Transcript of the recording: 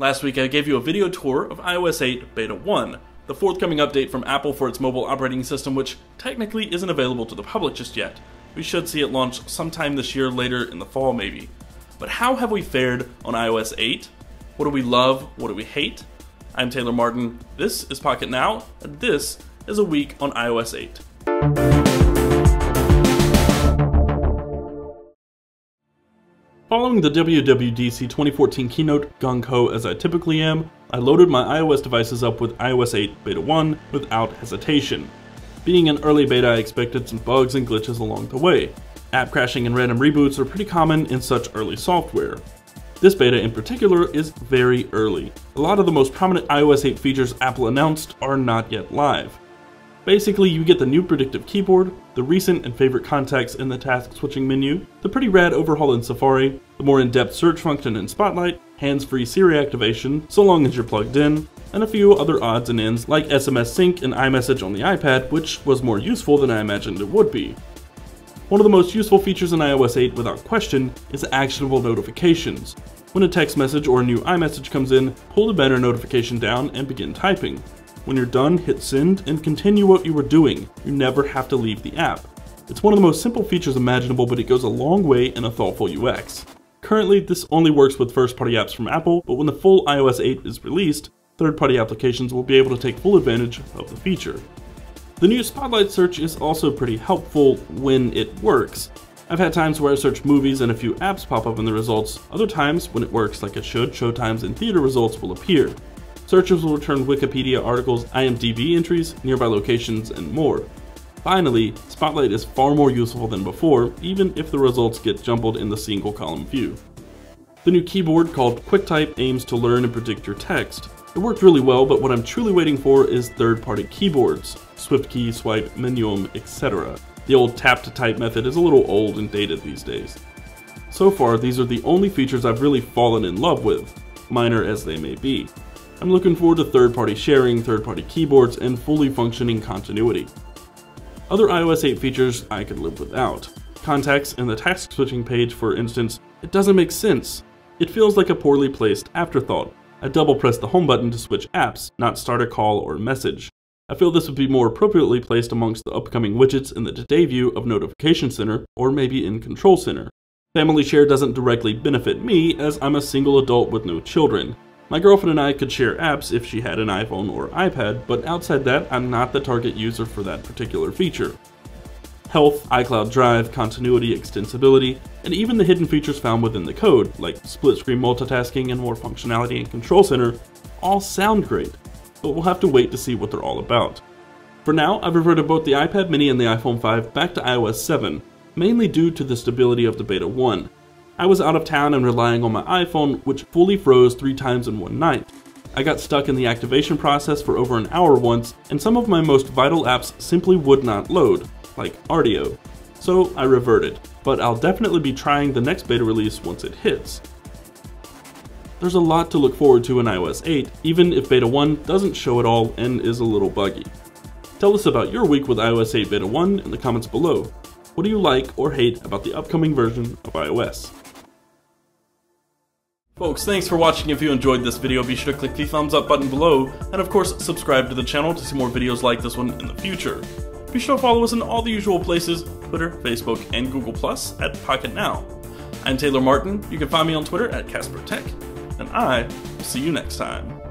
Last week I gave you a video tour of iOS 8 Beta 1, the forthcoming update from Apple for its mobile operating system, which technically isn't available to the public just yet. We should see it launch sometime this year, later in the fall maybe. But how have we fared on iOS 8? What do we love? What do we hate? I'm Taylor Martin, this is Pocketnow, and this is a week on iOS 8. Following the WWDC 2014 keynote gung-ho as I typically am, I loaded my iOS devices up with iOS 8 Beta 1 without hesitation. Being an early beta, I expected some bugs and glitches along the way. App crashing and random reboots are pretty common in such early software. This beta in particular is very early. A lot of the most prominent iOS 8 features Apple announced are not yet live. Basically, you get the new predictive keyboard, the recent and favorite contacts in the task switching menu, the pretty rad overhaul in Safari, the more in-depth search function in Spotlight, hands-free Siri activation, so long as you're plugged in, and a few other odds and ends like SMS sync and iMessage on the iPad, which was more useful than I imagined it would be. One of the most useful features in iOS 8 without question is actionable notifications. When a text message or a new iMessage comes in, pull the banner notification down and begin typing. When you're done, hit send and continue what you were doing. You never have to leave the app. It's one of the most simple features imaginable, but it goes a long way in a thoughtful UX. Currently, this only works with first-party apps from Apple, but when the full iOS 8 is released, third-party applications will be able to take full advantage of the feature. The new Spotlight search is also pretty helpful when it works. I've had times where I search movies and a few apps pop up in the results. Other times, when it works like it should, showtimes and theater results will appear. Searches will return Wikipedia articles, IMDb entries, nearby locations, and more. Finally, Spotlight is far more useful than before, even if the results get jumbled in the single column view. The new keyboard called QuickType aims to learn and predict your text. It worked really well, but what I'm truly waiting for is third-party keyboards, SwiftKey, Swipe, Menuum, etc. The old tap-to-type method is a little old and dated these days. So far, these are the only features I've really fallen in love with, minor as they may be. I'm looking forward to third-party sharing, third-party keyboards, and fully functioning continuity. Other iOS 8 features I could live without. Contacts in the task switching page, for instance, it doesn't make sense. It feels like a poorly placed afterthought. I double press the home button to switch apps, not start a call or message. I feel this would be more appropriately placed amongst the upcoming widgets in the Today view of Notification Center, or maybe in Control Center. Family share doesn't directly benefit me, as I'm a single adult with no children. My girlfriend and I could share apps if she had an iPhone or iPad, but outside that, I'm not the target user for that particular feature. Health, iCloud Drive, continuity, extensibility, and even the hidden features found within the code, like split-screen multitasking and more functionality in Control Center, all sound great, but we'll have to wait to see what they're all about. For now, I've reverted both the iPad mini and the iPhone 5 back to iOS 7, mainly due to the stability of the Beta 1. I was out of town and relying on my iPhone, which fully froze 3 times in one night. I got stuck in the activation process for over an hour once, and some of my most vital apps simply would not load, like Rdio. So I reverted, but I'll definitely be trying the next beta release once it hits. There's a lot to look forward to in iOS 8, even if Beta 1 doesn't show it all and is a little buggy. Tell us about your week with iOS 8 Beta 1 in the comments below. What do you like or hate about the upcoming version of iOS? Folks, thanks for watching. If you enjoyed this video, be sure to click the thumbs up button below, and of course subscribe to the channel to see more videos like this one in the future. Be sure to follow us in all the usual places, Twitter, Facebook, and Google+, at Pocketnow. I'm Taylor Martin. You can find me on Twitter at CasperTech, and I will see you next time.